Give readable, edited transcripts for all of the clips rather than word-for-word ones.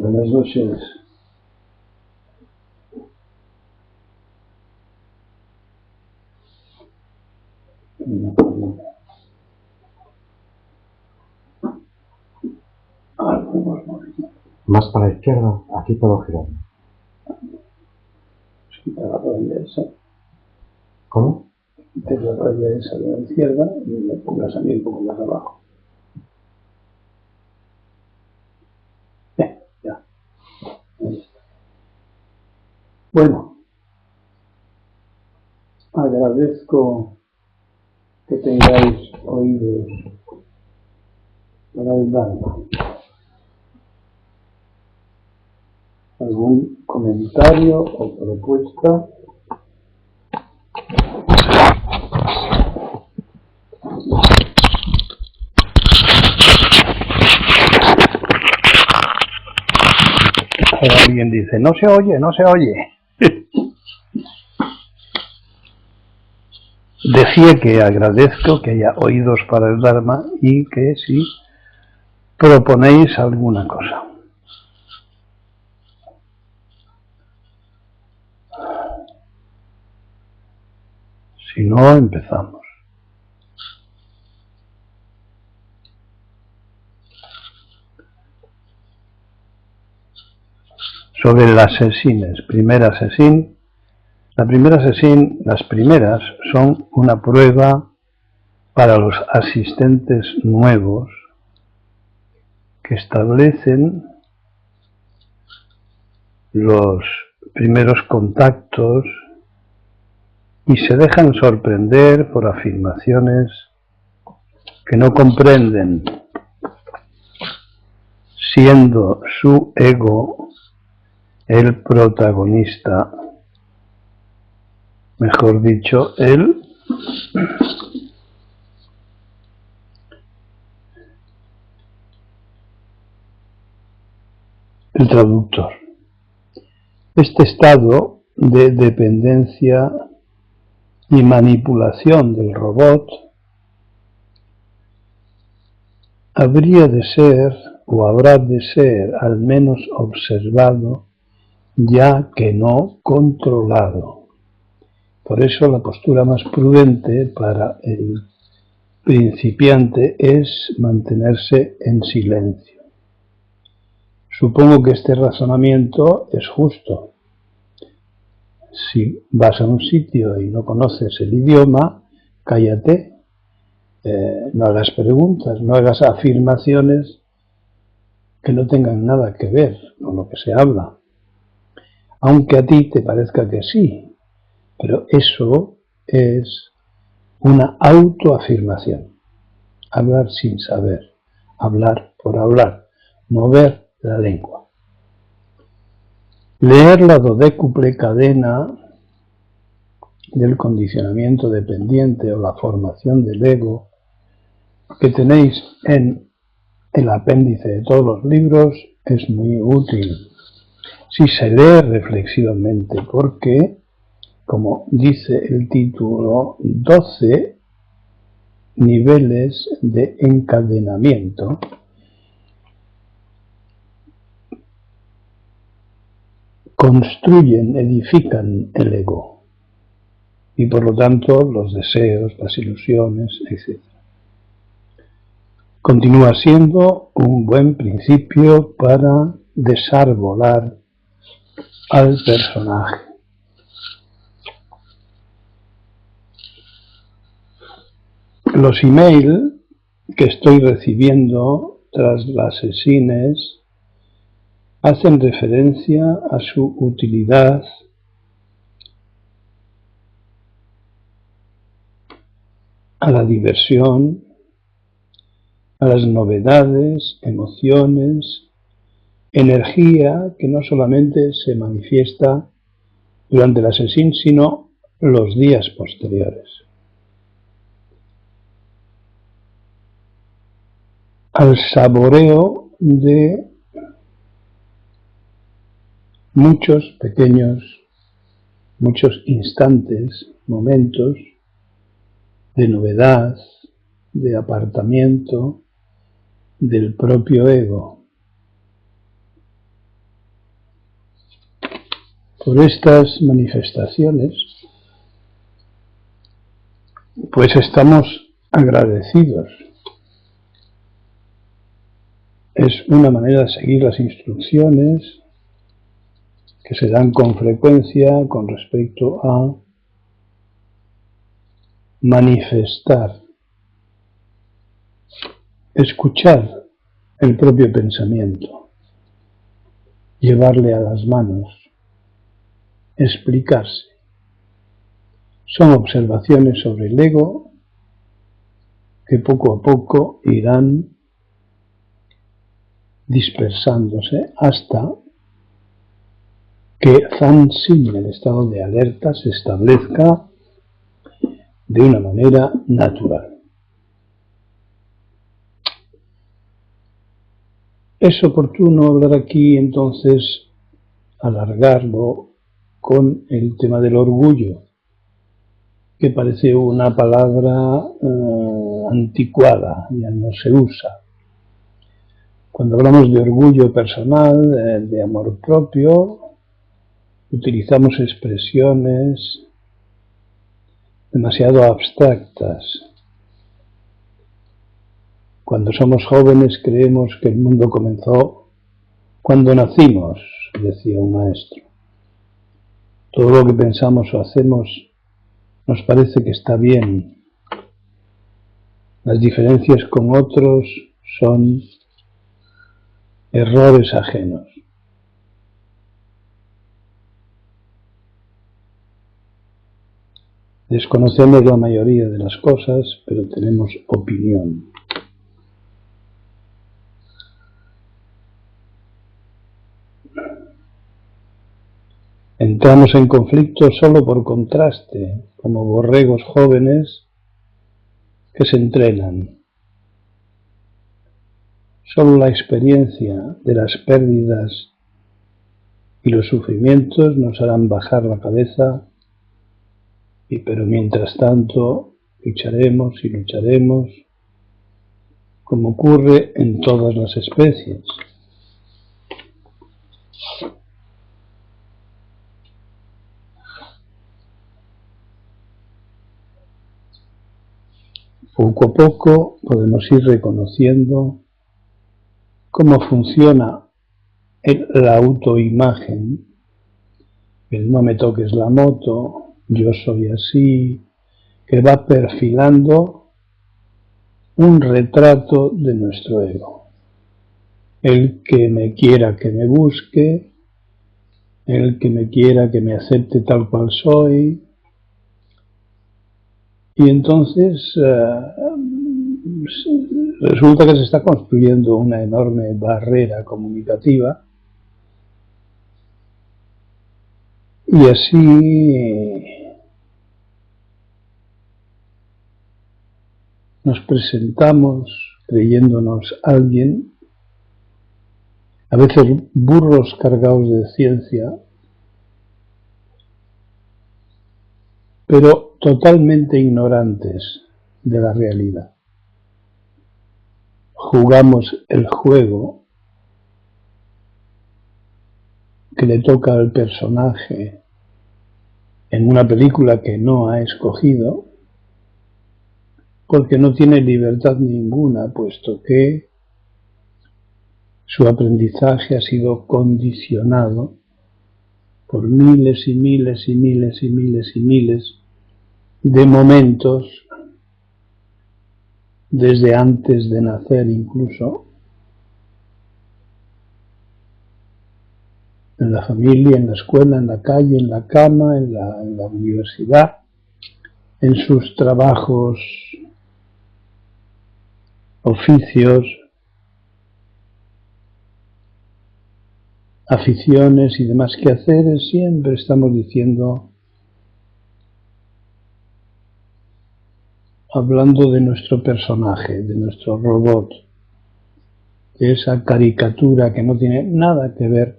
Buenas noches. Más para la izquierda, aquí puedo girar. Quita la raya esa. ¿Cómo? Quites la raya esa de la izquierda y me pongas a mí un poco más abajo. Ya. Ahí está. Bueno, agradezco que tengáis oídos para el Dharma. ¿Algún comentario o propuesta? Alguien dice, no se oye, no se oye. Decía que agradezco que haya oídos para el Dharma y que si proponéis alguna cosa. Si no, empezamos. Sobre las sesines, primera sesín. La primera sesín, las primeras son una prueba para los asistentes nuevos que establecen los primeros contactos y se dejan sorprender por afirmaciones que no comprenden, siendo su ego el protagonista, mejor dicho, el traductor. Este estado de dependencia y manipulación del robot habría de ser o habrá de ser al menos observado, ya que no controlado. Por eso la postura más prudente para el principiante es mantenerse en silencio. Supongo que este razonamiento es justo. Si vas a un sitio y no conoces el idioma, cállate, no hagas preguntas, no hagas afirmaciones que no tengan nada que ver con lo que se habla. Aunque a ti te parezca que sí, pero eso es una autoafirmación. Hablar sin saber, hablar por hablar, mover la lengua. Leer la dodécuple cadena del condicionamiento dependiente o la formación del ego que tenéis en el apéndice de todos los libros es muy útil si se lee reflexivamente, porque, como dice el título, 12 niveles de encadenamiento construyen, edifican el ego y por lo tanto los deseos, las ilusiones, etc. Continúa siendo un buen principio para desarbolar al personaje. Los emails que estoy recibiendo tras las sesines hacen referencia a su utilidad a la diversión, a las novedades, emociones, energía que no solamente se manifiesta durante la sesión, sino los días posteriores. Al saboreo de muchos pequeños, muchos instantes, momentos de novedad, de apartamiento del propio ego. por estas manifestaciones, pues estamos agradecidos. Es una manera de seguir las instrucciones que se dan con frecuencia con respecto a manifestar, escuchar el propio pensamiento, llevarle a las manos, explicarse. Son observaciones sobre el ego que poco a poco irán dispersándose hasta que Zan-Sin, el estado de alerta, se establezca de una manera natural. Es oportuno hablar aquí, entonces, alargarlo con el tema del orgullo, que parece una palabra anticuada, ya no se usa. Cuando hablamos de orgullo personal, de amor propio, utilizamos expresiones demasiado abstractas. Cuando somos jóvenes creemos que el mundo comenzó cuando nacimos, decía un maestro. Todo lo que pensamos o hacemos nos parece que está bien. Las diferencias con otros son errores ajenos. Desconocemos la mayoría de las cosas, pero tenemos opinión. Entramos en conflicto solo por contraste, como borregos jóvenes que se entrenan. Solo la experiencia de las pérdidas y los sufrimientos nos harán bajar la cabeza, pero mientras tanto lucharemos y lucharemos, como ocurre en todas las especies. Poco a poco podemos ir reconociendo cómo funciona la autoimagen, el no me toques la moto, yo soy así, que va perfilando un retrato de nuestro ego. El que me quiera que me busque, el que me quiera que me acepte tal cual soy. Y entonces resulta que se está construyendo una enorme barrera comunicativa y así nos presentamos creyéndonos alguien, a veces burros cargados de ciencia, pero totalmente ignorantes de la realidad. Jugamos el juego que le toca al personaje en una película que no ha escogido, porque no tiene libertad ninguna, puesto que su aprendizaje ha sido condicionado por miles y miles y miles y miles y miles de momentos, desde antes de nacer incluso, en la familia, en la escuela, en la calle, en la cama, en la universidad, en sus trabajos, oficios, aficiones y demás quehaceres. Siempre estamos diciendo, hablando de nuestro personaje, de nuestro robot, de esa caricatura que no tiene nada que ver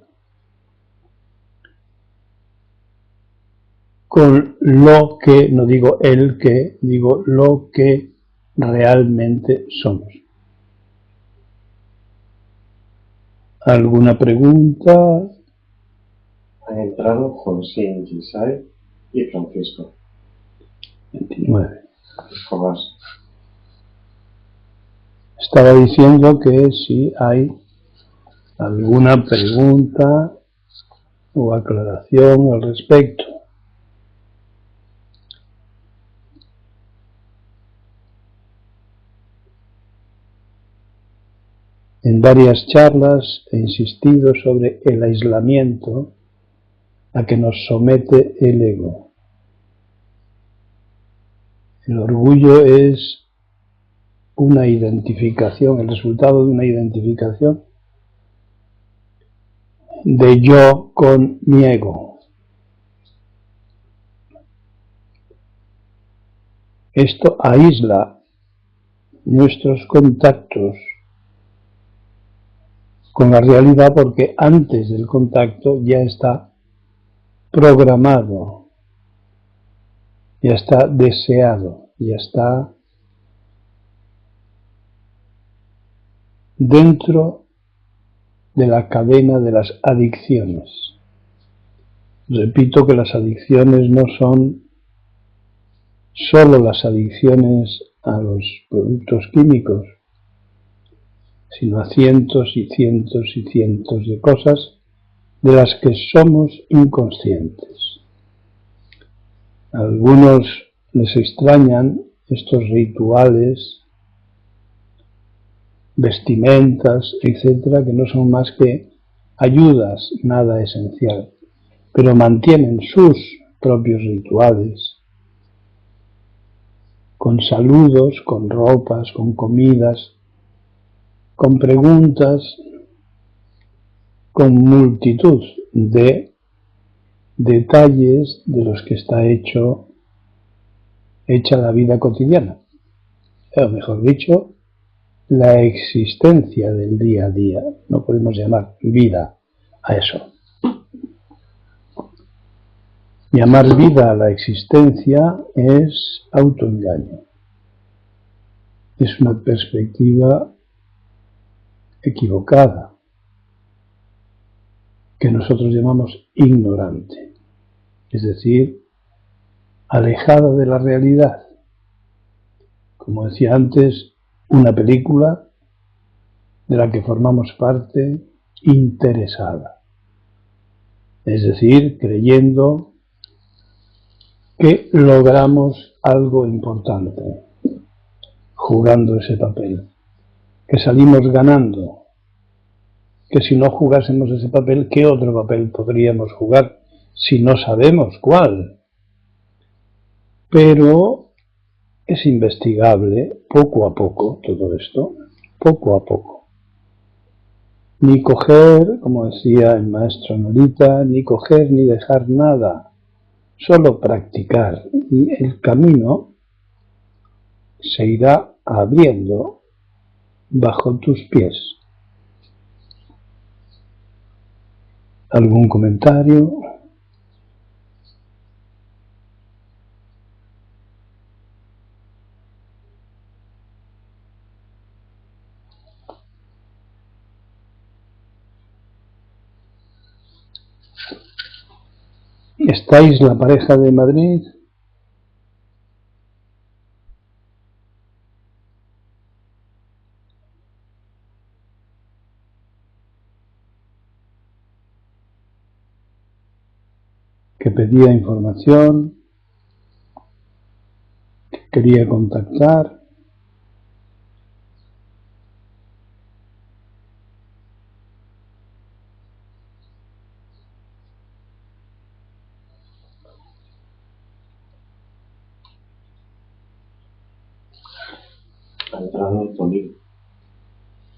con lo que, no digo el que, digo lo que realmente somos. ¿Alguna pregunta? Han entrado José, Gisai y Francisco. 29. Tomás. Estaba diciendo que si hay alguna pregunta o aclaración al respecto. En varias charlas he insistido sobre el aislamiento a que nos somete el ego. El orgullo es una identificación, el resultado de una identificación de yo con mi ego. Esto aísla nuestros contactos con la realidad porque antes del contacto ya está programado, ya está deseado, ya está dentro de la cadena de las adicciones. Repito que las adicciones no son solo las adicciones a los productos químicos, sino a cientos y cientos y cientos de cosas de las que somos inconscientes. A algunos les extrañan estos rituales, vestimentas, etcétera, que no son más que ayudas, nada esencial, pero mantienen sus propios rituales, con saludos, con ropas, con comidas, con preguntas, con multitud de detalles de los que está hecha la vida cotidiana, o mejor dicho, la existencia del día a día. No podemos llamar vida a eso. Llamar vida a la existencia es autoengaño. Es una perspectiva equivocada, que nosotros llamamos ignorante, es decir, alejada de la realidad. Como decía antes, una película de la que formamos parte interesada, es decir, creyendo que logramos algo importante, jugando ese papel, que salimos ganando, que si no jugásemos ese papel, ¿qué otro papel podríamos jugar si no sabemos cuál? Pero es investigable poco a poco todo esto, poco a poco. Ni coger, como decía el maestro Norita, ni coger ni dejar nada, solo practicar. Y el camino se irá abriendo bajo tus pies. ¿Algún comentario? ¿Estáis la pareja de Madrid? Que pedía información, que quería contactar. Ha entrado Tonino.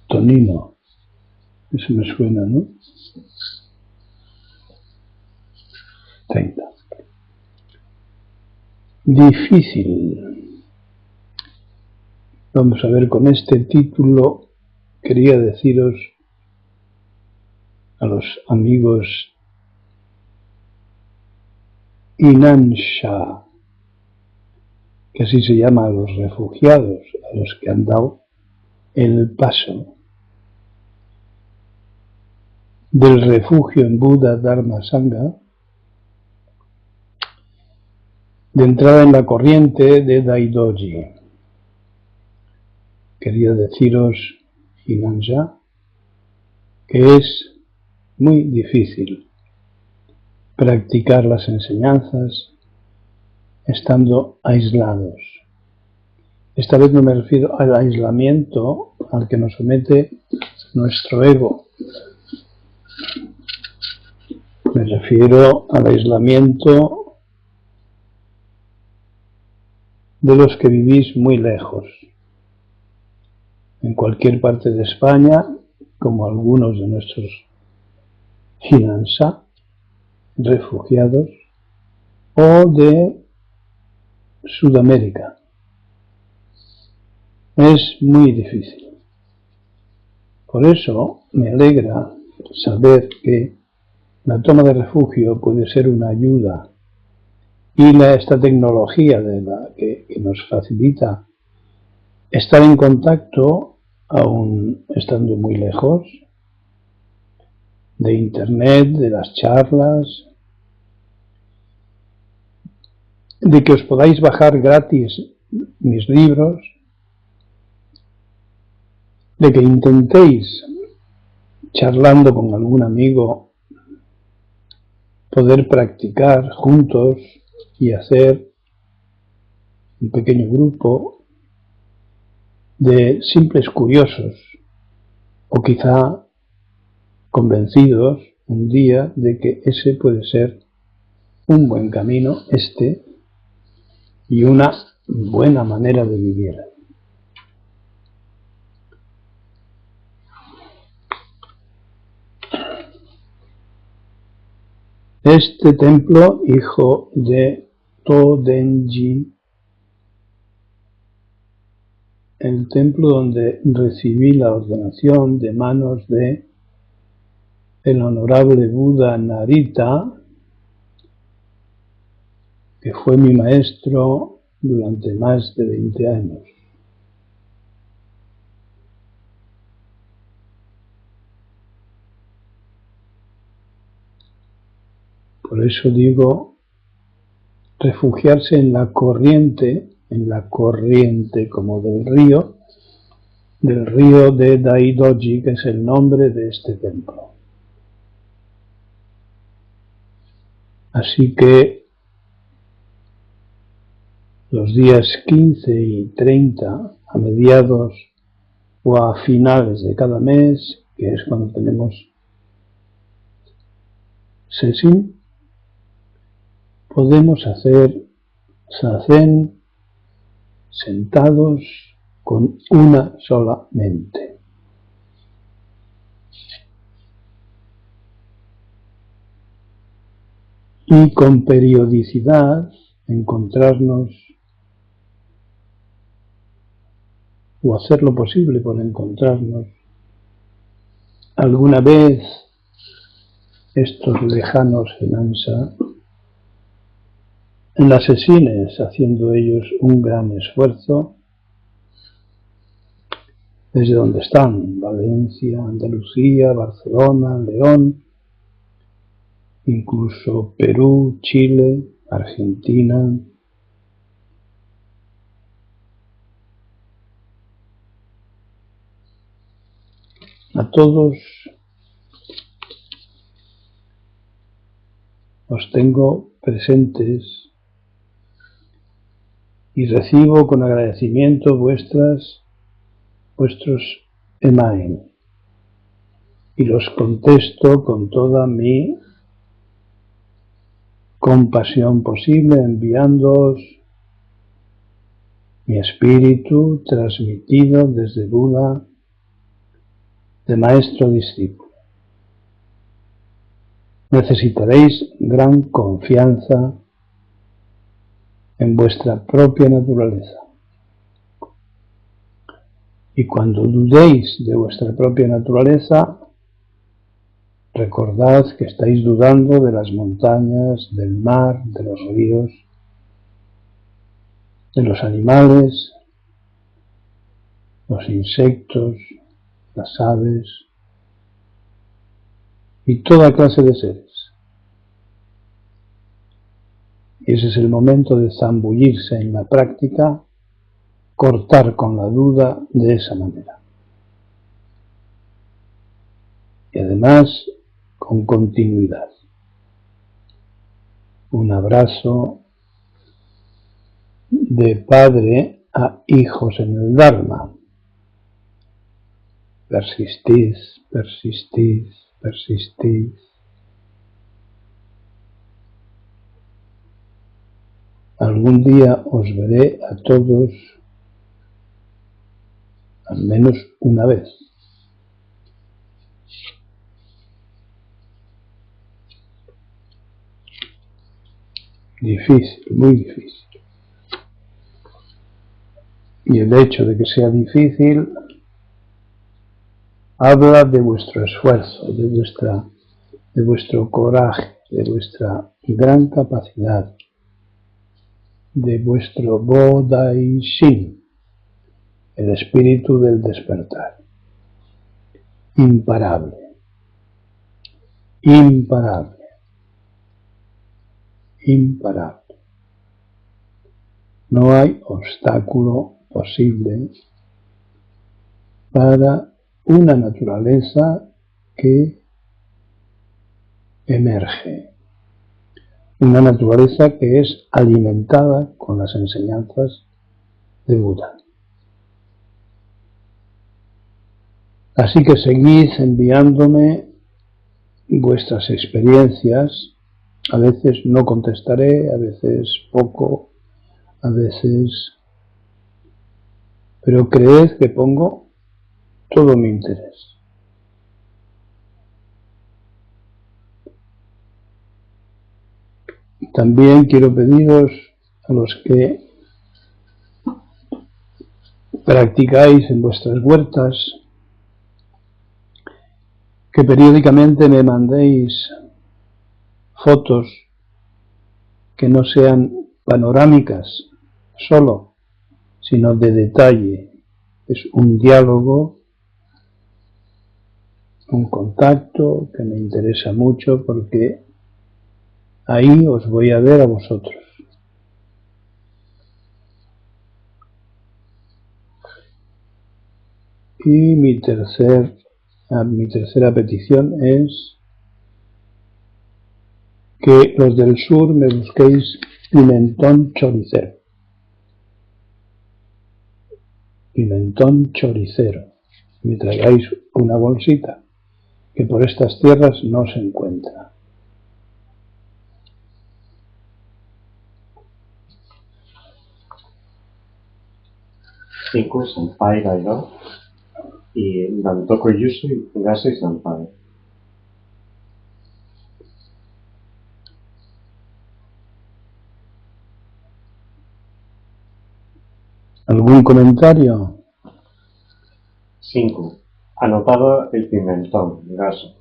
Tonino, eso me suena, ¿no? 30. Difícil. Vamos a ver, con este título quería deciros a los amigos Inansha, que así se llama a los refugiados, a los que han dado el paso del refugio en Buda Dharma Sangha, de entrada en la corriente de Daidoji. Quería deciros, Hinansha, que es muy difícil practicar las enseñanzas estando aislados. Esta vez no me refiero al aislamiento al que nos somete nuestro ego. Me refiero al aislamiento de los que vivís muy lejos, en cualquier parte de España, como algunos de nuestros Hinansha, refugiados, o de Sudamérica. Es muy difícil. Por eso me alegra saber que la toma de refugio puede ser una ayuda y esta tecnología que nos facilita estar en contacto, aún estando muy lejos, de internet, de las charlas, de que os podáis bajar gratis mis libros, de que intentéis, charlando con algún amigo, poder practicar juntos y hacer un pequeño grupo de simples curiosos, o quizá convencidos un día de que ese puede ser un buen camino, y una buena manera de vivir. Este templo, hijo de Todenji, el templo donde recibí la ordenación de manos de el honorable Buda Narita, que fue mi maestro durante más de 20 años. Por eso digo, refugiarse en la corriente como del río de Daidoji, que es el nombre de este templo. Así que los días 15 y 30, a mediados o a finales de cada mes, que es cuando tenemos sesshin, podemos hacer zazen sentados con una sola mente. Y con periodicidad encontrarnos o hacer lo posible por encontrarnos alguna vez estos lejanos Hinansha en las sessines, haciendo ellos un gran esfuerzo desde donde están, Valencia, Andalucía, Barcelona, León, incluso Perú, Chile, Argentina. A todos os tengo presentes y recibo con agradecimiento vuestros email y los contesto con toda mi compasión posible, enviándoos mi espíritu transmitido desde Buda, de maestro a discípulo. Necesitaréis gran confianza en vuestra propia naturaleza. Y cuando dudéis de vuestra propia naturaleza, recordad que estáis dudando de las montañas, del mar, de los ríos, de los animales, los insectos, las aves. y toda clase de seres. Y ese es el momento de zambullirse en la práctica, cortar con la duda de esa manera. Y además con continuidad. Un abrazo de padre a hijos en el Dharma. Persistís, persistís, persistís. Algún día os veré a todos, al menos una vez. Difícil, muy difícil. Y el hecho de que sea difícil habla de vuestro esfuerzo, de vuestro coraje, de vuestra gran capacidad, de vuestro Bo-Dai-Shin, el espíritu del despertar. Imparable, imparable, imparable. No hay obstáculo posible para una naturaleza que emerge, una naturaleza que es alimentada con las enseñanzas de Buda. Así que seguid enviándome vuestras experiencias. A veces no contestaré, a veces poco, a veces... pero creed que pongo todo mi interés. También quiero pediros a los que practicáis en vuestras huertas que periódicamente me mandéis fotos que no sean panorámicas solo, sino de detalle. Es un diálogo, un contacto que me interesa mucho porque ahí os voy a ver a vosotros. Y mi tercera petición es que los del sur me busquéis pimentón choricero. Pimentón choricero. Me traigáis una bolsita que por estas tierras no se encuentra. Cinco Sampai Gairo y Dantoko Yusui Gasei Sampai. ¿Algún comentario? 5. Anotado el pimentón, gaso.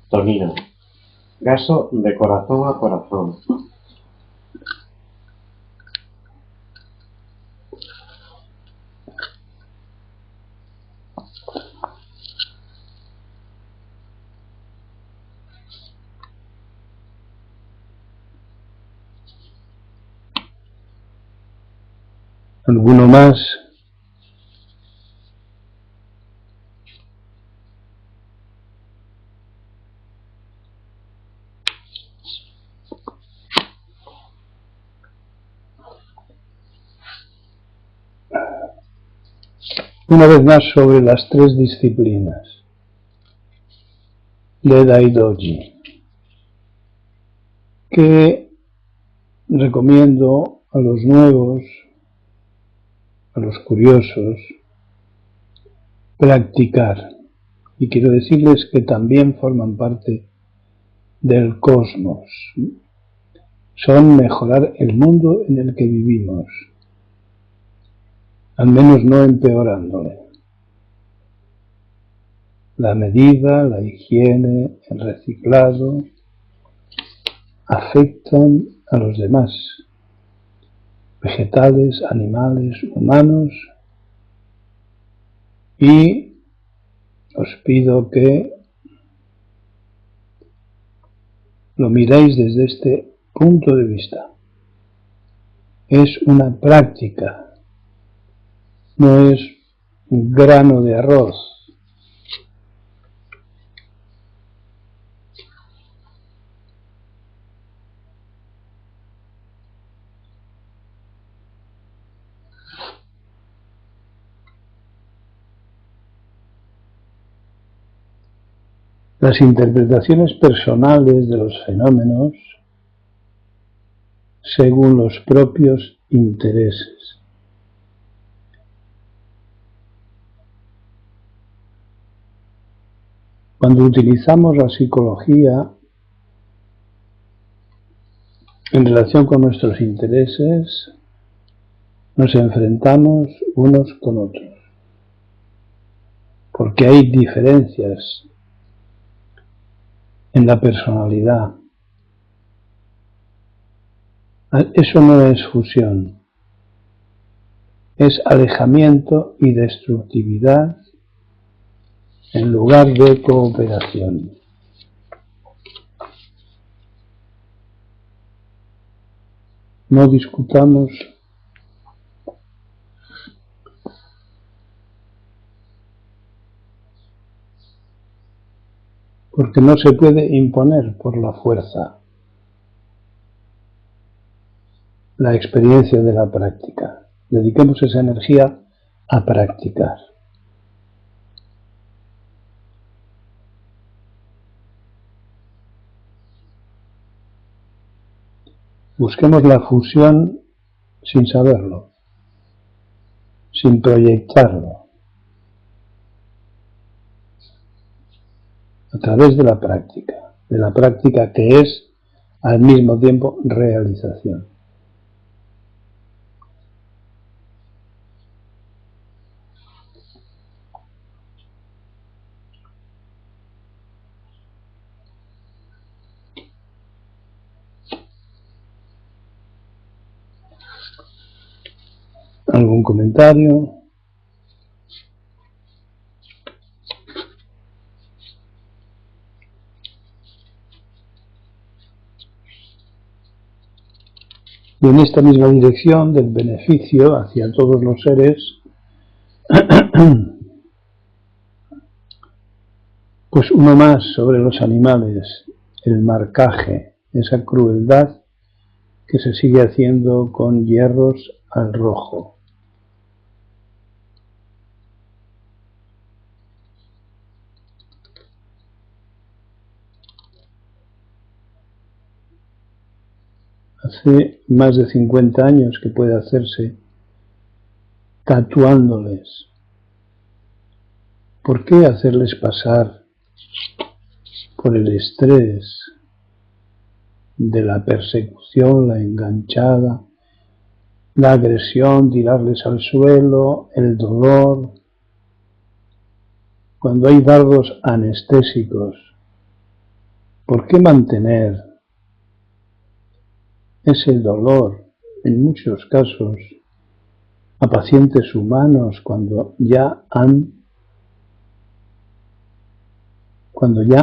Tonino. Gaso de corazón a corazón. ¿Alguno más? Una vez más sobre las tres disciplinas de Daidoji, que recomiendo a los nuevos, a los curiosos, practicar. Y quiero decirles que también forman parte del cosmos. Son mejorar el mundo en el que vivimos, al menos no empeorándole. La medida, la higiene, el reciclado afectan a los demás, vegetales, animales, humanos, y os pido que lo miréis desde este punto de vista. Es una práctica, no es un grano de arroz. Las interpretaciones personales de los fenómenos según los propios intereses. Cuando utilizamos la psicología en relación con nuestros intereses, nos enfrentamos unos con otros, porque hay diferencias en la personalidad. Eso no es fusión, es alejamiento y destructividad en lugar de cooperación. No discutamos porque no se puede imponer por la fuerza la experiencia de la práctica. Dediquemos esa energía a practicar. Busquemos la fusión sin saberlo, sin proyectarlo, a través de la práctica que es al mismo tiempo realización. ¿Algún comentario? Y en esta misma dirección del beneficio hacia todos los seres, pues uno más sobre los animales, el marcaje, esa crueldad que se sigue haciendo con hierros al rojo. Hace más de 50 años que puede hacerse tatuándoles. ¿Por qué hacerles pasar por el estrés de la persecución, la enganchada, la agresión, tirarles al suelo, el dolor? Cuando hay dardos anestésicos, ¿por qué mantener ese dolor, en muchos casos, a pacientes humanos cuando ya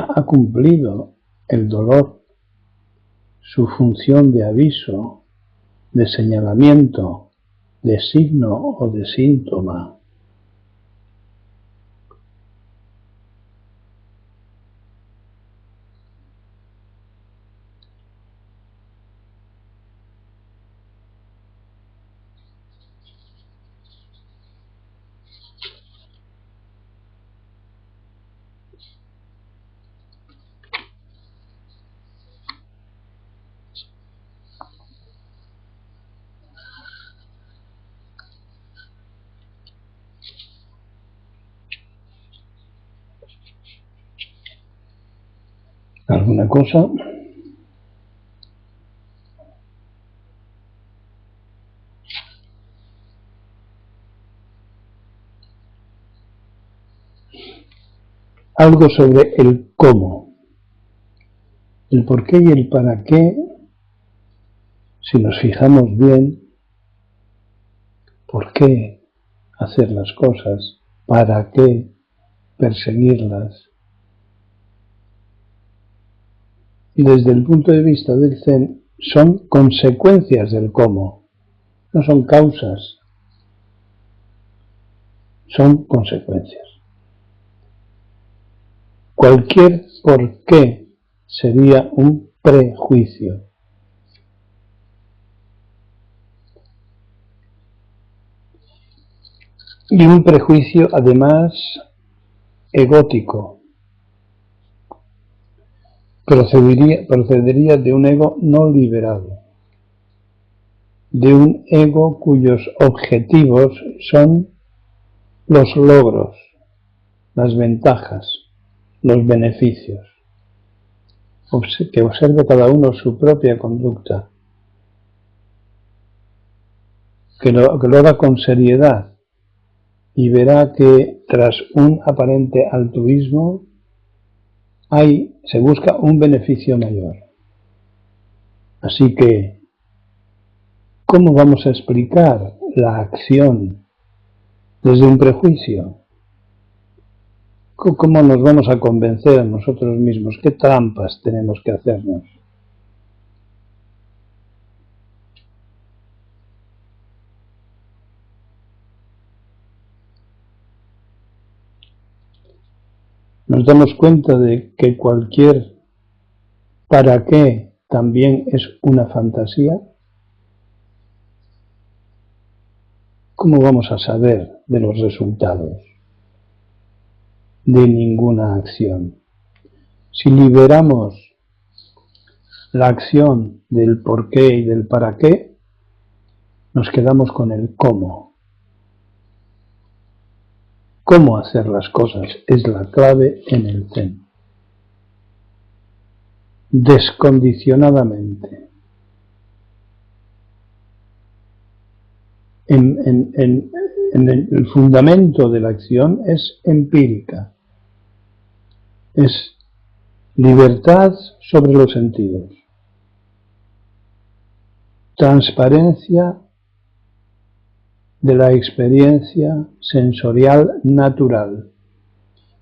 ha cumplido el dolor su función de aviso, de señalamiento, de signo o de síntoma? ¿Alguna cosa? Algo sobre el cómo, el por qué y el para qué, si nos fijamos bien, ¿Por qué hacer las cosas? ¿Para qué perseguirlas? Desde el punto de vista del Zen, son consecuencias del cómo, no son causas, son consecuencias. Cualquier por qué sería un prejuicio. Y un prejuicio además egótico. Procedería de un ego no liberado, de un ego cuyos objetivos son los logros, las ventajas, los beneficios. Que observe cada uno su propia conducta, que lo haga con seriedad y verá que tras un aparente altruismo se busca un beneficio mayor. Así que, ¿cómo vamos a explicar la acción desde un prejuicio? ¿Cómo nos vamos a convencer a nosotros mismos? ¿Qué trampas tenemos que hacernos? Nos damos cuenta de que cualquier ¿para qué? También es una fantasía. ¿Cómo vamos a saber de los resultados de ninguna acción? Si liberamos la acción del por qué y del para qué, nos quedamos con el cómo. Cómo hacer las cosas es la clave en el Zen. Descondicionadamente. El fundamento de la acción es empírica. Es libertad sobre los sentidos. Transparencia de la experiencia sensorial natural.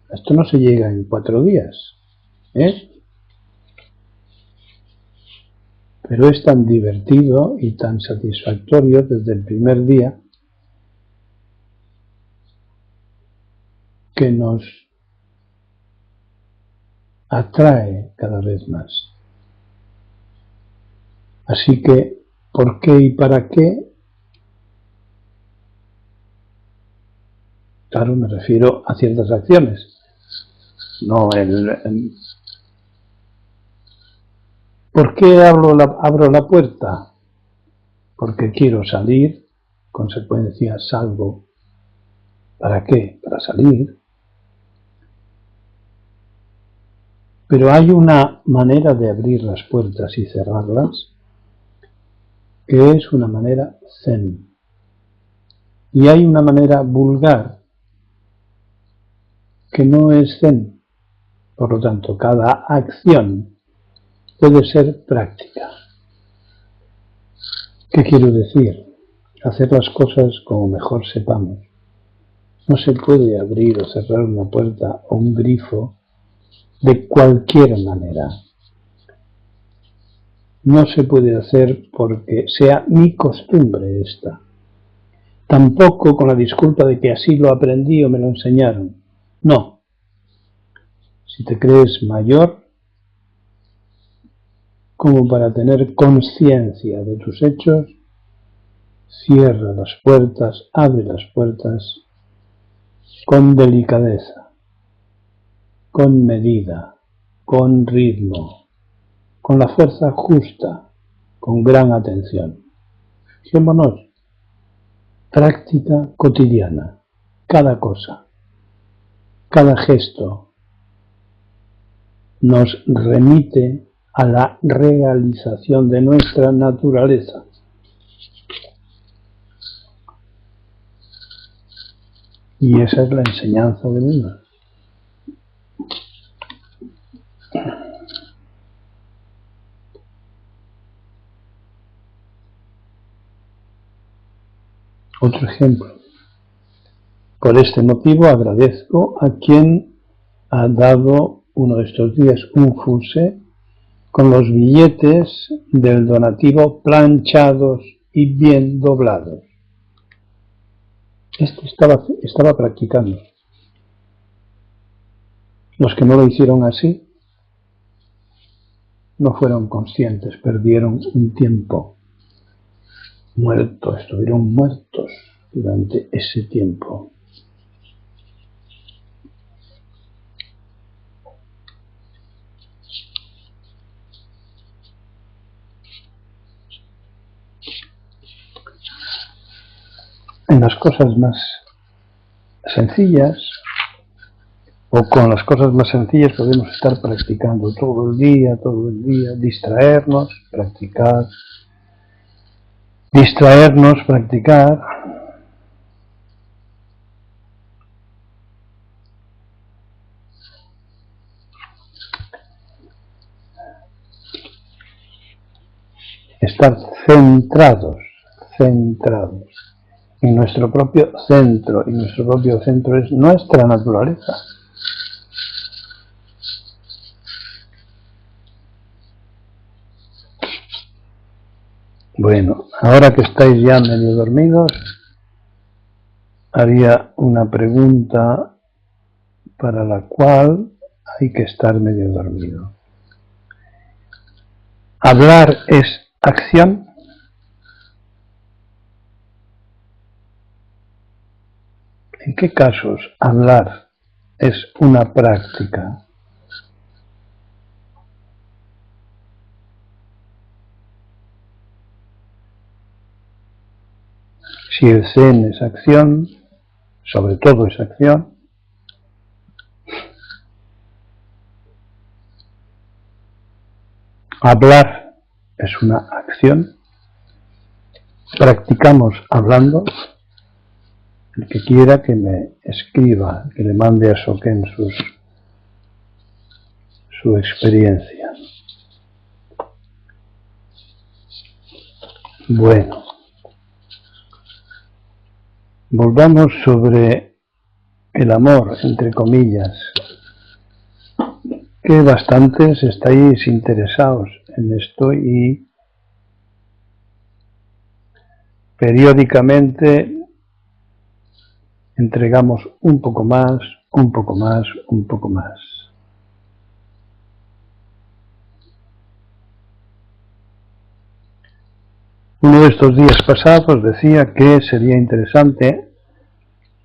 Esto no se llega en 4 días, pero es tan divertido y tan satisfactorio desde el primer día que nos atrae cada vez más. Así que, ¿por qué y para qué? Claro, me refiero a ciertas acciones. No ¿por qué abro la puerta? Porque quiero salir, consecuencia salgo. ¿Para qué? Para salir. Pero hay una manera de abrir las puertas y cerrarlas que es una manera zen. Y hay una manera vulgar que no es zen. Por lo tanto, cada acción puede ser práctica. ¿Qué quiero decir? Hacer las cosas como mejor sepamos. No se puede abrir o cerrar una puerta o un grifo de cualquier manera. No se puede hacer porque sea mi costumbre esta. Tampoco con la disculpa de que así lo aprendí o me lo enseñaron. No. Si te crees mayor, como para tener conciencia de tus hechos, cierra las puertas, abre las puertas con delicadeza, con medida, con ritmo, con la fuerza justa, con gran atención. Fijémonos, práctica cotidiana, cada cosa, cada gesto nos remite a la realización de nuestra naturaleza. Y esa es la enseñanza de Buda. Otro ejemplo. Por este motivo agradezco a quien ha dado uno de estos días un fuse con los billetes del donativo planchados y bien doblados. Este estaba practicando. Los que no lo hicieron así no fueron conscientes, perdieron un tiempo muertos, estuvieron muertos durante ese tiempo. En las cosas más sencillas, o con las cosas más sencillas podemos estar practicando todo el día, distraernos, practicar, estar centrados en nuestro propio centro, y nuestro propio centro es nuestra naturaleza. Bueno, ahora que estáis ya medio dormidos, había una pregunta para la cual hay que estar medio dormido. ¿Hablar es acción? ¿En qué casos hablar es una práctica? Si el Zen es acción, sobre todo es acción, hablar es una acción, practicamos hablando. El que quiera que me escriba, que le mande a Soken su experiencia. Bueno, volvamos sobre el amor, entre comillas, que bastantes estáis interesados en esto y periódicamente entregamos un poco más. Uno de estos días pasados decía que sería interesante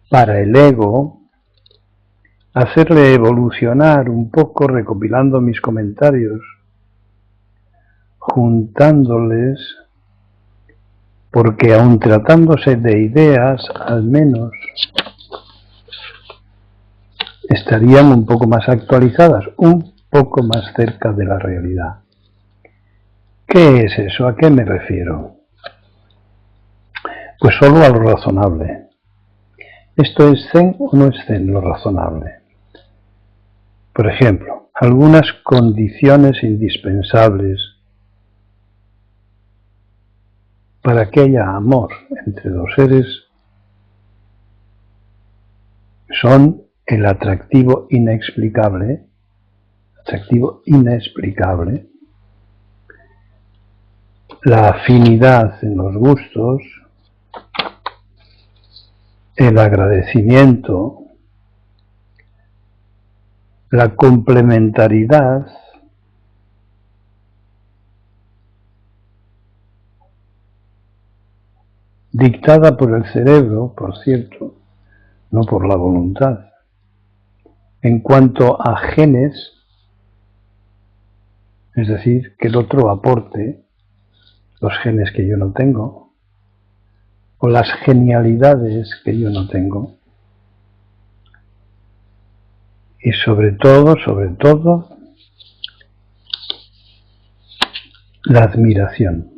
para el ego hacerle evolucionar un poco recopilando mis comentarios, juntándoles, porque aun tratándose de ideas, al menos estarían un poco más actualizadas, un poco más cerca de la realidad. ¿Qué es eso? ¿A qué me refiero? Pues solo a lo razonable. ¿Esto es Zen o no es Zen lo razonable? Por ejemplo, algunas condiciones indispensables para que haya amor entre dos seres son el atractivo inexplicable, la afinidad en los gustos, el agradecimiento, la complementariedad, dictada por el cerebro, por cierto, no por la voluntad. En cuanto a genes, es decir, que el otro aporte los genes que yo no tengo, o las genialidades que yo no tengo, y sobre todo, la admiración.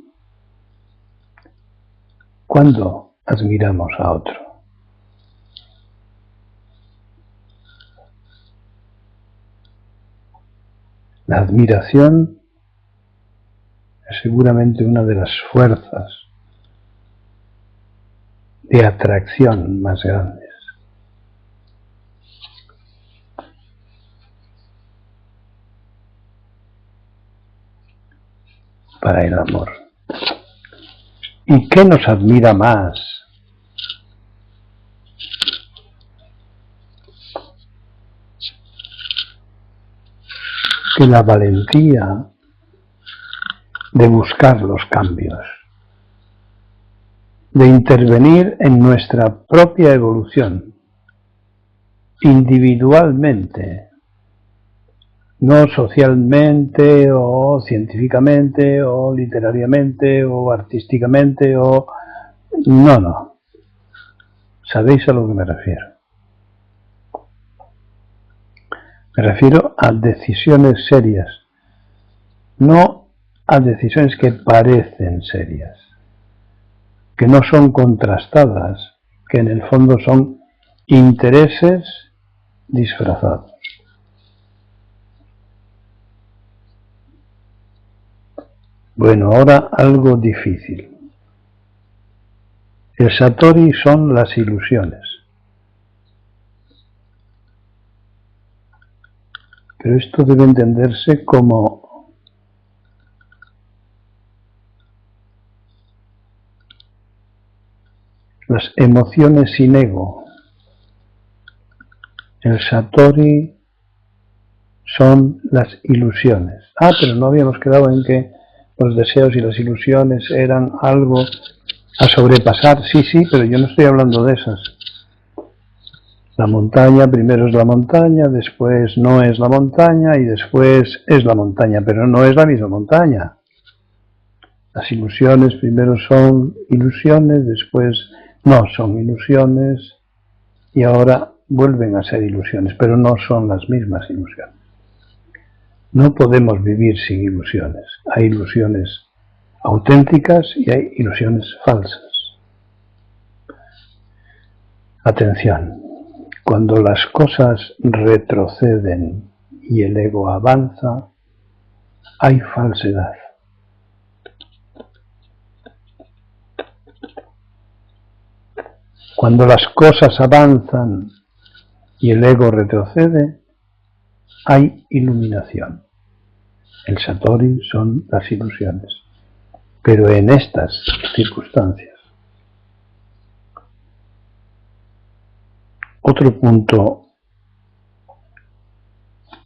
¿Cuándo admiramos a otro? La admiración es seguramente una de las fuerzas de atracción más grandes. Para el amor. ¿Y qué nos admira más que la valentía de buscar los cambios, de intervenir en nuestra propia evolución, individualmente, no socialmente o científicamente o literariamente o artísticamente o... No. ¿Sabéis a lo que me refiero? Me refiero a decisiones serias, no a decisiones que parecen serias, que no son contrastadas, que en el fondo son intereses disfrazados. Bueno, ahora algo difícil. El Satori son las ilusiones. Pero esto debe entenderse como las emociones sin ego. El Satori son las ilusiones. Pero no habíamos quedado en que los deseos y las ilusiones eran algo a sobrepasar. Sí, pero yo no estoy hablando de esas. La montaña, primero es la montaña, después no es la montaña y después es la montaña, pero no es la misma montaña. Las ilusiones primero son ilusiones, después no son ilusiones y ahora vuelven a ser ilusiones, pero no son las mismas ilusiones. No podemos vivir sin ilusiones. Hay ilusiones auténticas y hay ilusiones falsas. Atención, cuando las cosas retroceden y el ego avanza, hay falsedad. Cuando las cosas avanzan y el ego retrocede, hay iluminación. El Satori son las ilusiones, pero en estas circunstancias. Otro punto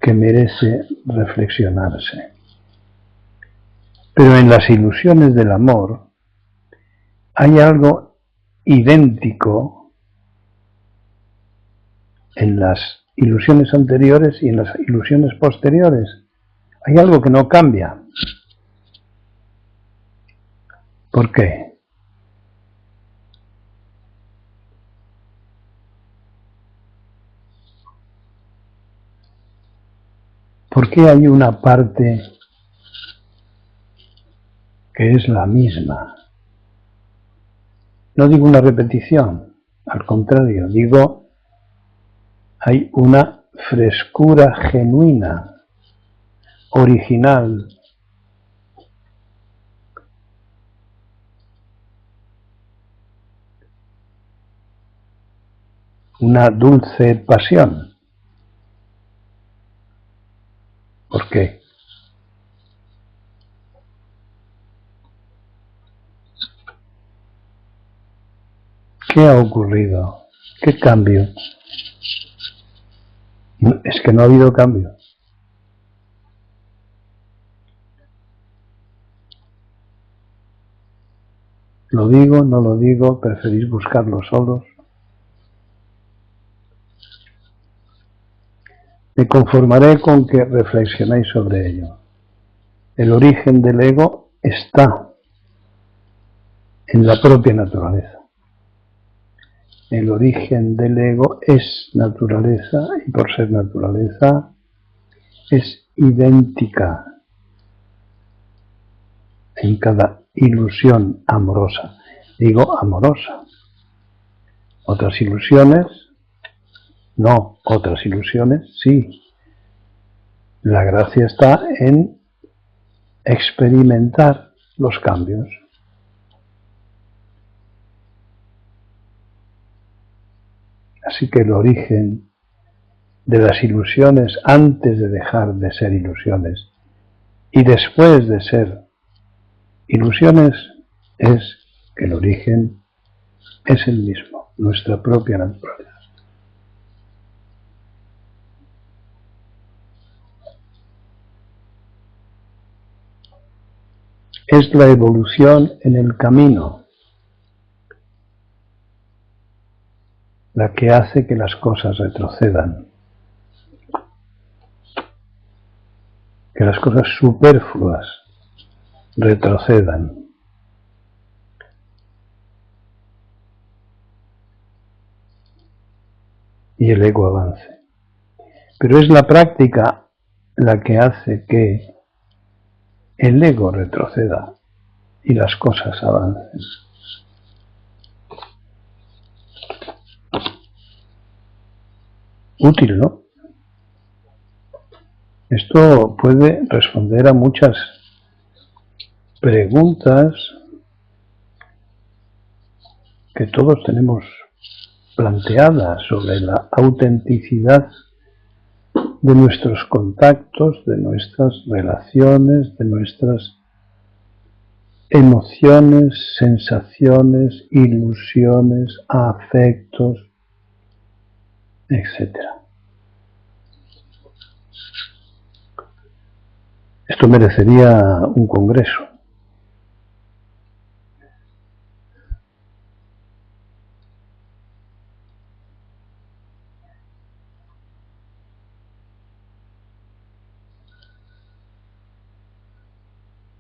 que merece reflexionarse. Pero en las ilusiones del amor hay algo idéntico en las ilusiones anteriores y en las ilusiones posteriores. Hay algo que no cambia. ¿Por qué? ¿Por qué hay una parte que es la misma? No digo una repetición, al contrario, digo hay una frescura genuina, original. Una dulce pasión. ¿Por qué? ¿Qué ha ocurrido? ¿Qué cambio? Es que no ha habido cambio. ¿Lo digo, no lo digo? ¿Preferís buscarlo solos? Me conformaré con que reflexionéis sobre ello. El origen del ego está en la propia naturaleza. El origen del ego es naturaleza y por ser naturaleza es idéntica en cada ilusión amorosa. Digo amorosa. Otras ilusiones, no. Otras ilusiones, sí. La gracia está en experimentar los cambios. Así que el origen de las ilusiones antes de dejar de ser ilusiones y después de ser ilusiones es que el origen es el mismo, nuestra propia naturaleza. Es la evolución en el camino la que hace que las cosas retrocedan, que las cosas superfluas retrocedan. Y el ego avance. Pero es la práctica la que hace que el ego retroceda y las cosas avancen. Útil, ¿no? Esto puede responder a muchas preguntas que todos tenemos planteadas sobre la autenticidad de nuestros contactos, de nuestras relaciones, de nuestras emociones, sensaciones, ilusiones, afectos, etc. Esto merecería un congreso.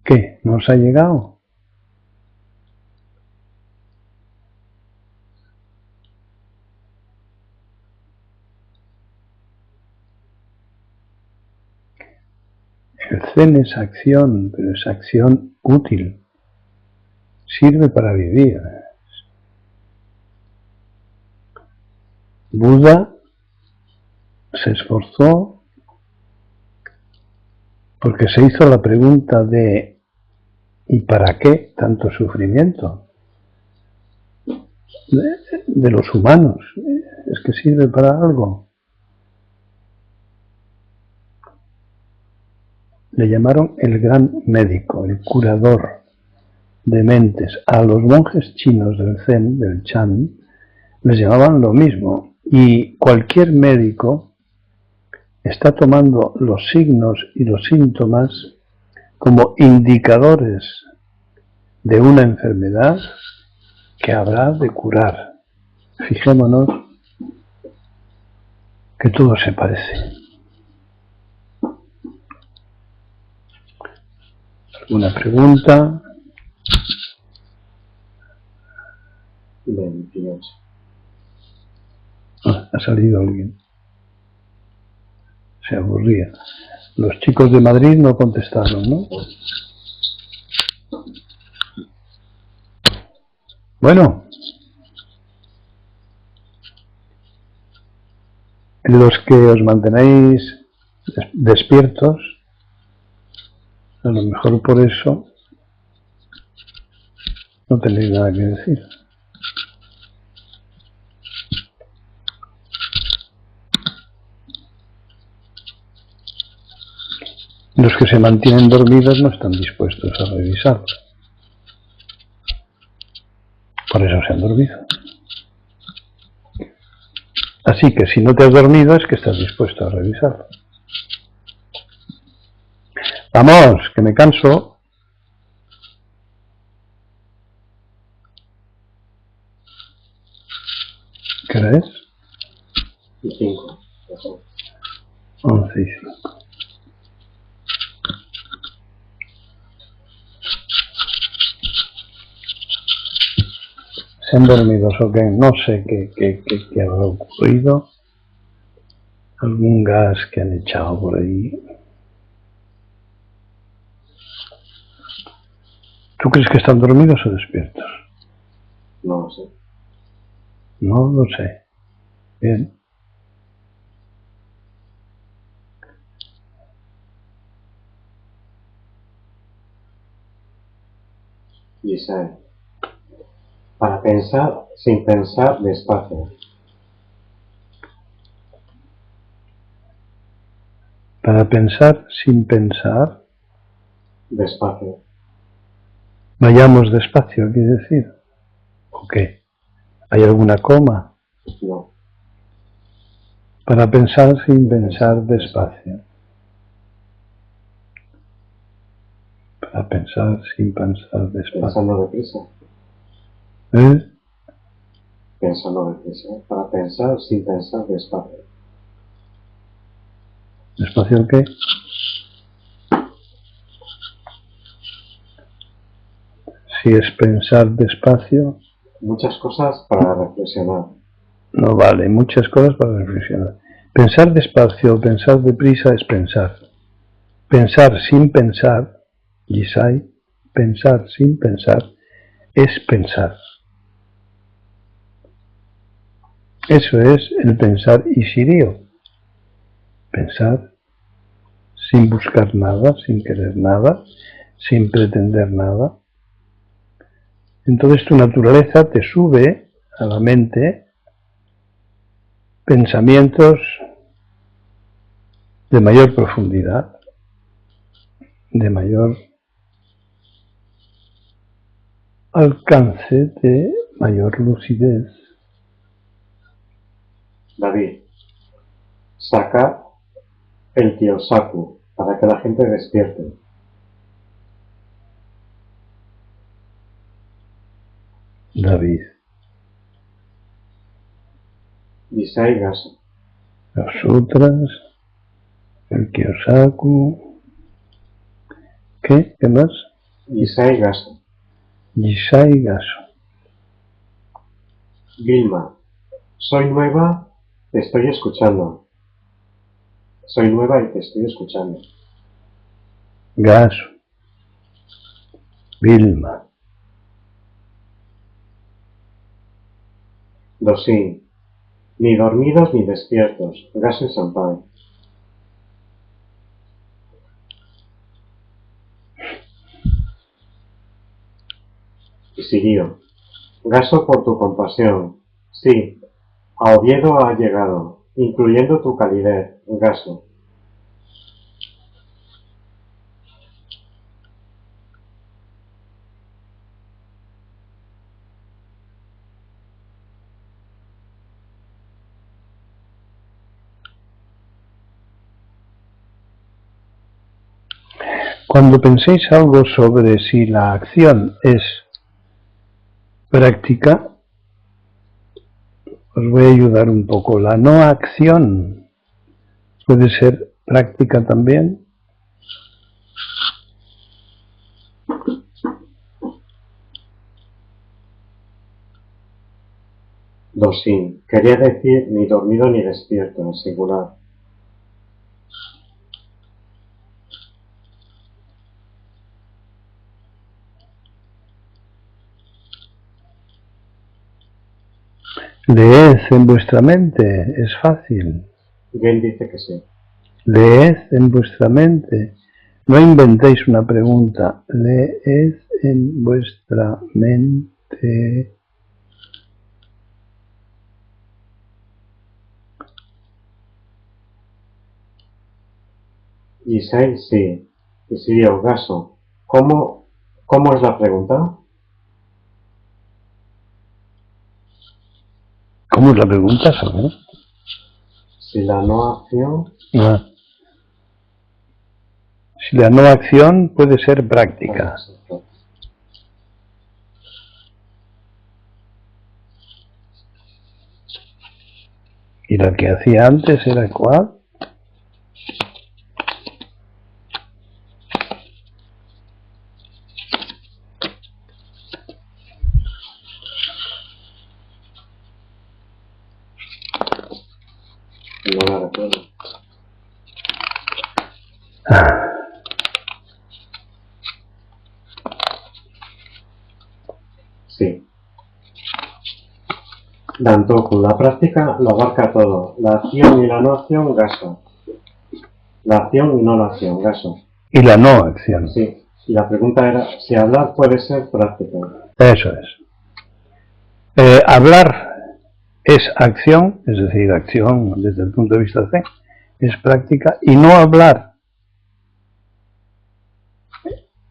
¿Qué? ¿Nos ha llegado? El zen es acción, pero es acción útil. Sirve para vivir. Buda se esforzó porque se hizo la pregunta de ¿y para qué tanto sufrimiento? De los humanos. ¿Es que sirve para algo? Le llamaron el gran médico, el curador de mentes. A los monjes chinos del Zen, del Chan, les llamaban lo mismo. Y cualquier médico está tomando los signos y los síntomas como indicadores de una enfermedad que habrá de curar. Fijémonos que todo se parece. ¿Alguna pregunta? 28. Ha salido alguien. Se aburría. Los chicos de Madrid no contestaron, ¿no? Bueno, los que os mantenéis despiertos, a lo mejor por eso no tenéis nada que decir. Los que se mantienen dormidos no están dispuestos a revisarlo. Por eso se han dormido. Así que si no te has dormido es que estás dispuesto a revisarlo. Vamos, que me canso. ¿Qué hora es? Y 5. 11 y 5. ¿Se han dormido o qué? No sé qué habrá ocurrido. Algún gas que han echado por ahí. ¿Tú crees que están dormidos o despiertos? No lo sé. No lo sé. Bien. Isaac. Para pensar sin pensar despacio. Para pensar sin pensar, despacio. vayamos despacio, quiere decir. ¿O qué? ¿Hay alguna coma? No. Para pensar sin pensar despacio. Para pensar sin pensar despacio. Pensando deprisa. ¿Eh? Pensando deprisa. Para pensar sin pensar despacio. ¿Despacio el qué? Si es pensar despacio, Muchas cosas para reflexionar. no vale, muchas cosas para reflexionar. Pensar despacio o pensar deprisa es pensar. Pensar sin pensar, Yisai, pensar sin pensar, es pensar. Eso es el pensar isirio. Pensar sin buscar nada, sin querer nada, sin pretender nada. Entonces tu naturaleza te sube a la mente pensamientos de mayor profundidad, de mayor alcance, de mayor lucidez. David, saca el Kyosaku para que la gente despierte. David, Yisai Gaso. los sutras, el Kyosaku, ¿qué? ¿Qué más? Yisai Gaso. Yisai Gaso. Vilma, soy nueva, te estoy escuchando. Soy nueva y te estoy escuchando. Gaso. Vilma. Dosín, ni dormidos ni despiertos. Gaso y Sampai. Isirio, Gaso por tu compasión. Sí, a Oviedo ha llegado, incluyendo tu calidez, Gaso. Cuando penséis algo sobre si la acción es práctica, os voy a ayudar un poco. La no acción puede ser práctica también. Dosín, quería decir ni dormido ni despierto, en singular. Leed en vuestra mente, es fácil. Gen dice que sí. Leed en vuestra mente. No inventéis una pregunta. Leed en vuestra mente. Yisai sí. Isirio, Gaso, ¿cómo es la pregunta? ¿Cómo es la pregunta, sabes? Si la no acción... Ah. Si la no acción puede ser práctica. ¿Y la que hacía antes era cuál? No la recuerdo. Sí. Dantoku, la práctica lo abarca todo. La acción y la no acción, Gaso. La acción y no la acción, Gaso. Y la no acción. Sí. Y la pregunta era si hablar puede ser práctica. Eso es. Hablar es acción, es decir, acción desde el punto de vista zen, es práctica, y no hablar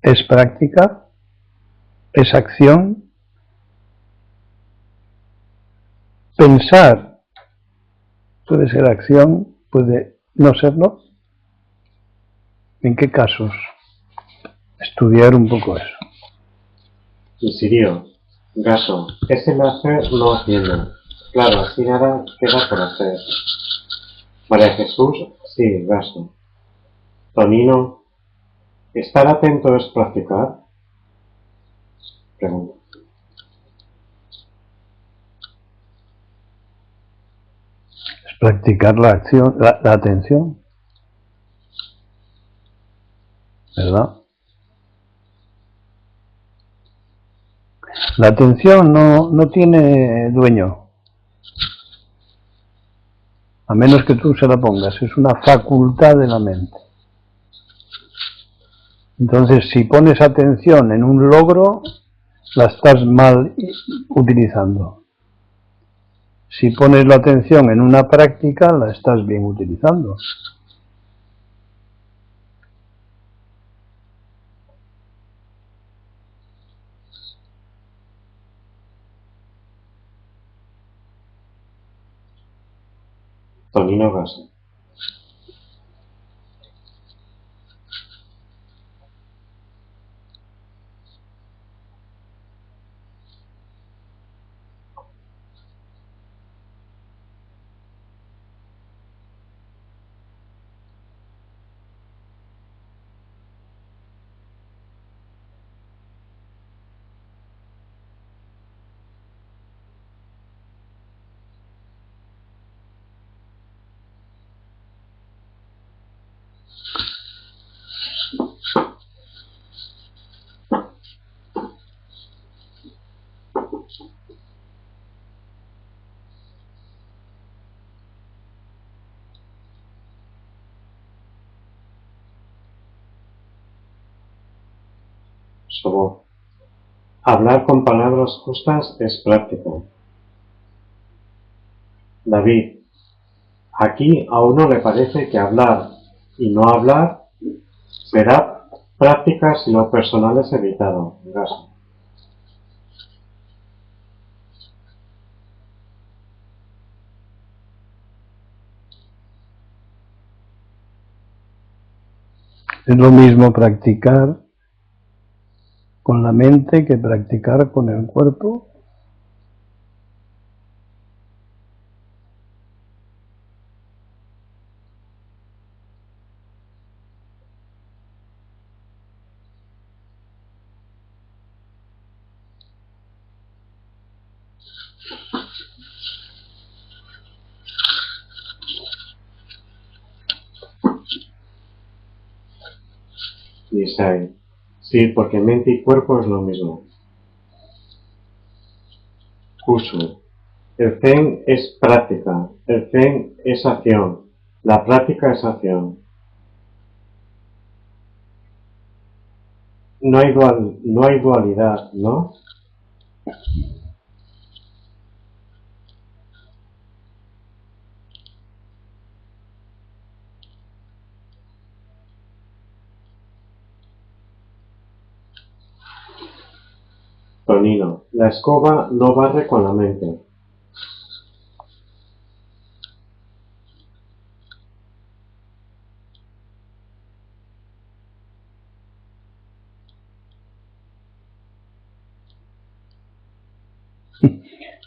es práctica, es acción. Pensar puede ser acción, puede no serlo. ¿En qué casos? Estudiar un poco eso. Y Sirio, Gaso, es el hacer no haciendo. Claro, así nada queda por hacer. María Jesús, sí, Gaso. Tonino, ¿estar atento es practicar? Pregunta. Es practicar la acción, la atención, ¿verdad? La atención no tiene dueño, a menos que tú se la pongas, es una facultad de la mente. Entonces, si pones atención en un logro, la estás mal utilizando. Si pones la atención en una práctica, la estás bien utilizando. Tonino Gaso. Sobor. Hablar con palabras justas es práctico. David, aquí a uno le parece que hablar y no hablar será práctica si lo personal es evitado. Gaso. Es lo mismo practicar con la mente que practicar con el cuerpo. Isai. Sí, porque mente y cuerpo es lo mismo. Kusu. El Zen es práctica, el Zen es acción, la práctica es acción. No hay dualidad, ¿no? Tonino, la escoba no barre con la mente.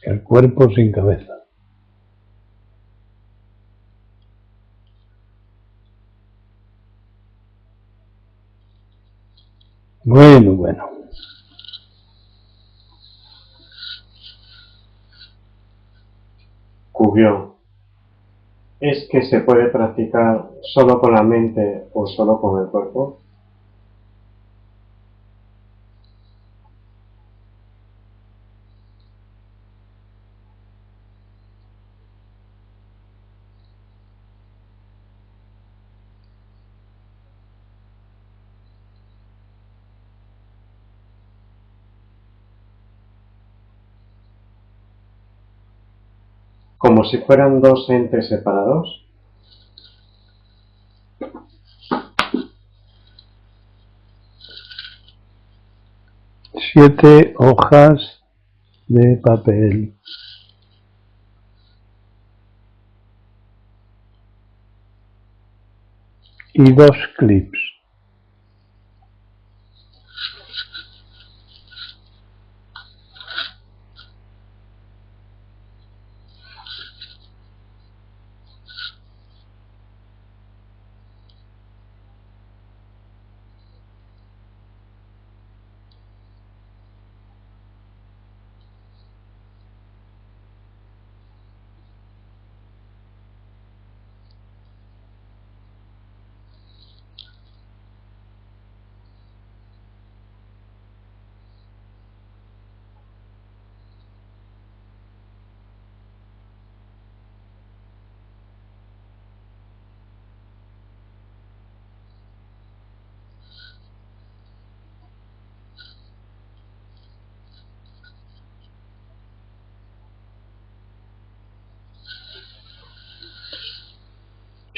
El cuerpo sin cabeza. Bueno. Cubrió. ¿Es que se puede practicar solo con la mente o solo con el cuerpo? ¿Como si fueran dos entes separados? 7 hojas de papel. Y 2 clips.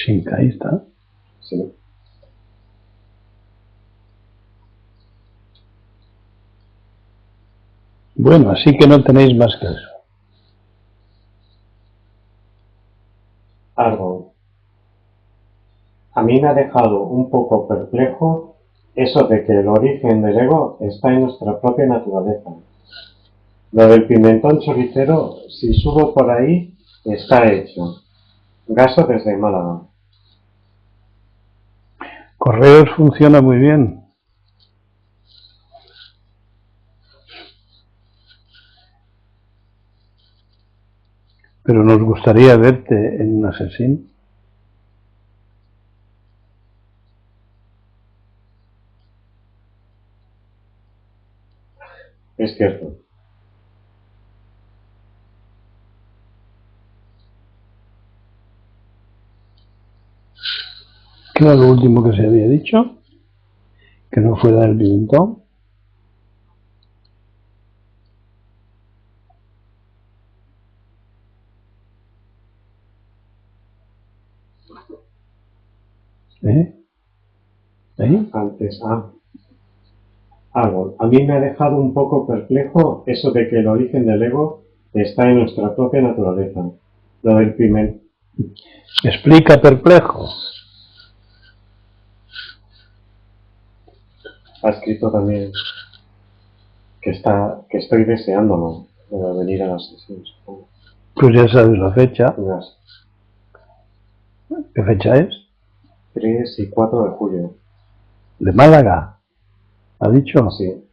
Sí, ahí está. Sí. Bueno, así que no tenéis más que eso. Algo. A mí me ha dejado un poco perplejo eso de que el origen del ego está en nuestra propia naturaleza. Lo del pimentón choricero, si subo por ahí, está hecho. Gaso desde Málaga. Correos funciona muy bien. Pero nos gustaría verte en una sesión. Es cierto. ¿Qué era lo último que se había dicho? Que no fuera el pimentón. ¿Ahí? Antes, algo. A mí me ha dejado un poco perplejo eso de que el origen del ego está en nuestra propia naturaleza. Lo del pimentón. Explica perplejo. Ha escrito también que estoy deseándolo de venir a la sesión, supongo. Pues ya sabes la fecha. ¿Qué fecha es? 3 y 4 de julio. ¿De Málaga? ¿Ha dicho? Sí.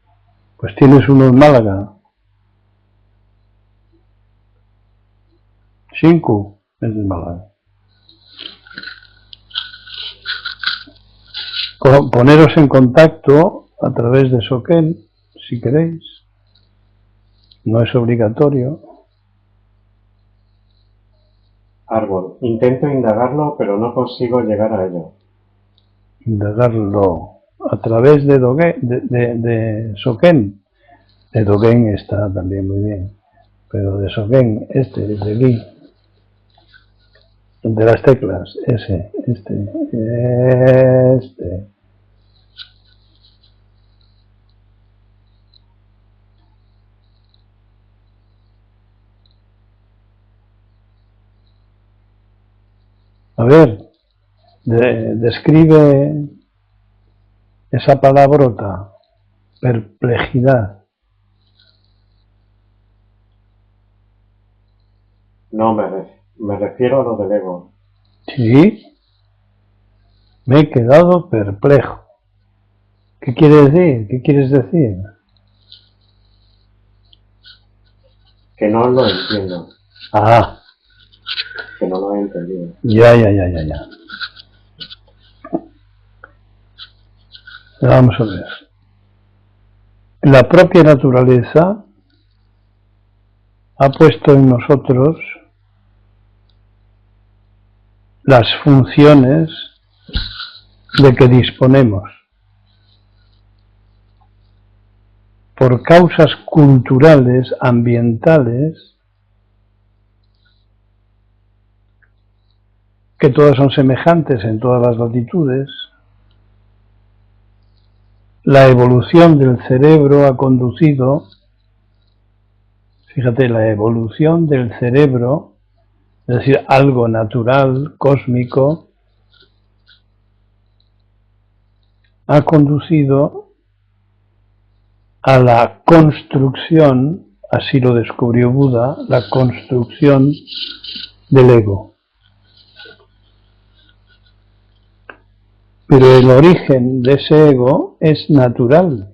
Pues tienes uno en Málaga. 5 es de Málaga. Poneros en contacto a través de Soken, si queréis. No es obligatorio. Árbol. Intento indagarlo, pero no consigo llegar a ello. Indagarlo a través de de Soken. De Dogen está también muy bien. Pero de Soken, de aquí. De las teclas, este. A ver, describe esa palabrota, perplejidad. No, me refiero a lo del ego. Sí, me he quedado perplejo. ¿Qué quiere decir? ¿Qué quieres decir? Que no lo entiendo. Ah, Que no lo he entendido. ya. Vamos a ver. La propia naturaleza ha puesto en nosotros las funciones de que disponemos. Por causas culturales, ambientales, que todas son semejantes en todas las latitudes, la evolución del cerebro ha conducido, fíjate, la evolución del cerebro, es decir, algo natural, cósmico, ha conducido a la construcción, así lo descubrió Buda, la construcción del ego. Pero el origen de ese ego es natural.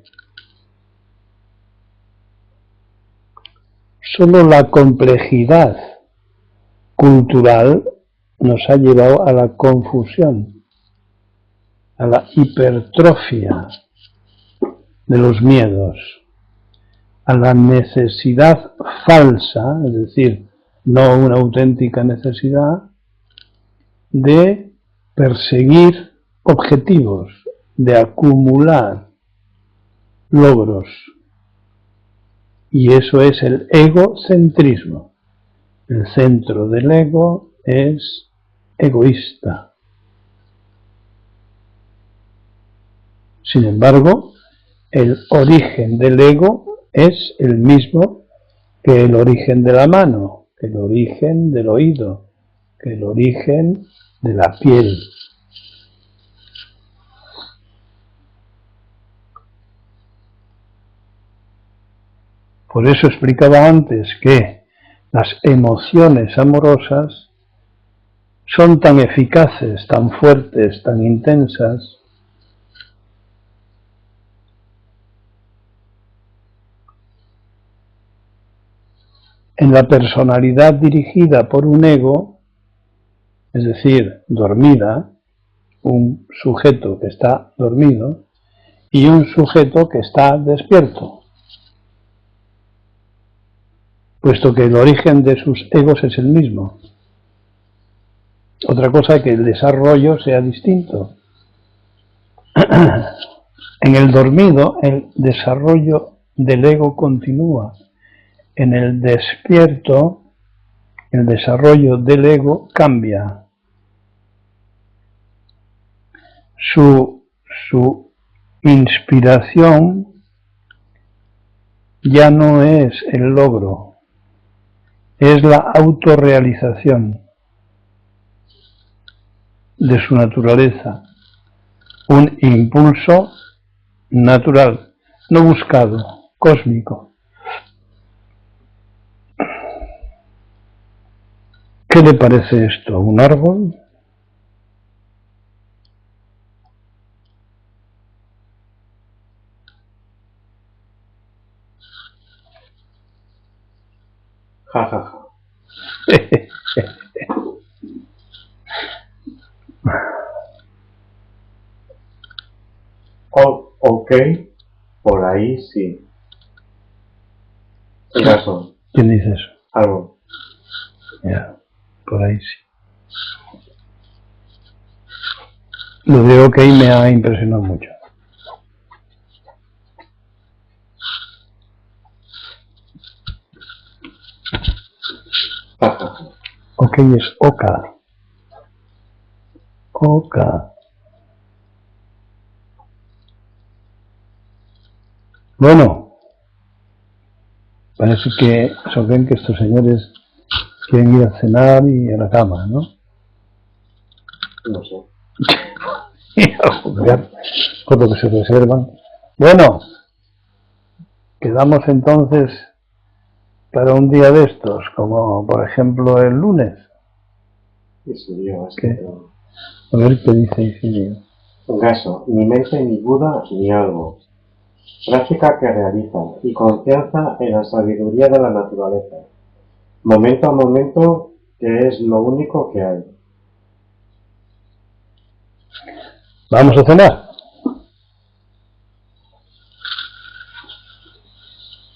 Solo la complejidad cultural nos ha llevado a la confusión, a la hipertrofia de los miedos, a la necesidad falsa, es decir, no una auténtica necesidad, de perseguir objetivos, de acumular logros. Y eso es el egocentrismo. El centro del ego es egoísta. Sin embargo, el origen del ego es el mismo que el origen de la mano, que el origen del oído, que el origen de la piel. Por eso explicaba antes que las emociones amorosas son tan eficaces, tan fuertes, tan intensas, en la personalidad dirigida por un ego, es decir, dormida, un sujeto que está dormido y un sujeto que está despierto, puesto que el origen de sus egos es el mismo. Otra cosa es que el desarrollo sea distinto. En el dormido, el desarrollo del ego continúa. En el despierto, el desarrollo del ego cambia. Su inspiración ya no es el logro, es la autorrealización de su naturaleza, un impulso natural, no buscado, cósmico. ¿Qué le parece esto? ¿Un árbol? Ja, ja, ja. Ok, por ahí sí. Razón. ¿Quién dice eso? Algo. Ya, por ahí sí. Lo de OK me ha impresionado mucho. Ja, ja, ja. OK es Oka. Oka. Bueno, parece que ven que estos señores quieren ir a cenar y a la cama, ¿no? No sé. Y a jugar con lo que se reservan. Bueno, quedamos entonces para un día de estos, como por ejemplo el lunes. Isilio, es ¿Qué? que... A ver qué dice Isilio. Un caso, ni mente ni Buda ni algo. Práctica que realiza y confianza en la sabiduría de la naturaleza. Momento a momento, que es lo único que hay. ¿Vamos a cenar?